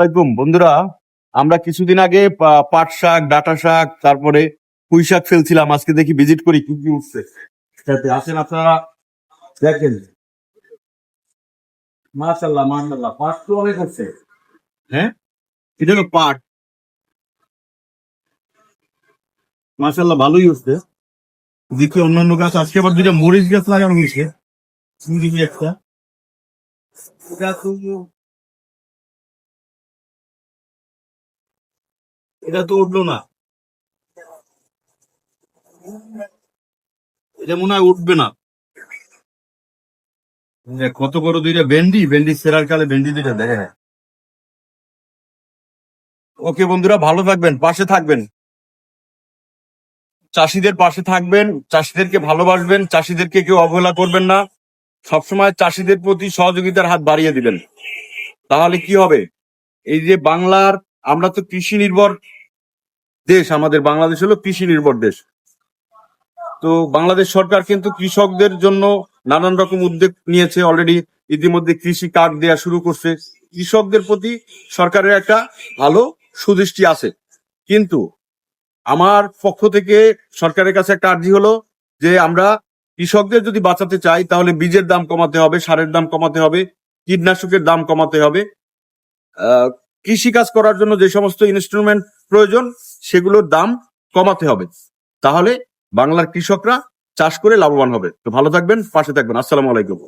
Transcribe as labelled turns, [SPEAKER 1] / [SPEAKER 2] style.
[SPEAKER 1] আসসালামাইকুম বন্ধুরা, আমরা কিছুদিন আগে পাট শাক, ডাঁটা শাক, তারপরে পুঁই শাক ফেলছিলাম। আজকে দেখি ভিজিট করি কি কি উঠছে। সাথে আসেন আপনারা, দেখেন। মাশাল্লাহ মাশাল্লাহ, পাট তো অনেক হচ্ছে। হ্যাঁ, এটা হলো পাট। মাশাল্লাহ ভালোই হচ্ছে। দেখি অন্যান্য গাছ, আজকে আবার দুইটা মরিচ গাছ লাগানো হয়েছে। দেখি একটা, এটা তো এটা তো উঠলো না, এটা মনে হয় উঠবে না। কত বড় দুইটা ভেন্ডি, ভেন্ডি সেরার কালে ভেন্ডি দুইটা দেখে। ওকে বন্ধুরা, ভালো থাকবেন, পাশে থাকবেন, চাষিদের পাশে থাকবেন, চাষিদেরকে ভালোবাসবেন, চাষিদেরকে কেউ অবহেলা করবেন না। সবসময় চাষিদের প্রতি সহযোগিতার হাত বাড়িয়ে দিবেন। তাহলে কি হবে, এই যে বাংলার, আমরা তো কৃষি নির্ভর দেশ, আমাদের বাংলাদেশ হলো কৃষি নির্ভর দেশ। তো বাংলাদেশ সরকার কিন্তু কৃষকদের জন্য নানান রকম উদ্যোগ নিয়েছে অলরেডি। ইতিমধ্যে কৃষি কার্ড দেওয়া শুরু করছে। কৃষকদের প্রতি সরকারের একটা ভালো সুদৃষ্টি আছে। কিন্তু আমার পক্ষ থেকে সরকারের কাছে একটা আর্জি হলো যে আমরা কৃষকদের যদি বাঁচাতে চাই, তাহলে বীজের দাম কমাতে হবে, সারের দাম কমাতে হবে, কীটনাশকের দাম কমাতে হবে। কৃষি কাজ করার জন্য যে সমস্ত ইনস্ট্রুমেন্ট প্রয়োজন, সেগুলোর দাম কমাতে হবে। তাহলে বাংলার কৃষকরা চাষ করে লাভবান হবে। তো ভালো থাকবেন, পাশে থাকবেন। আসসালামু আলাইকুম।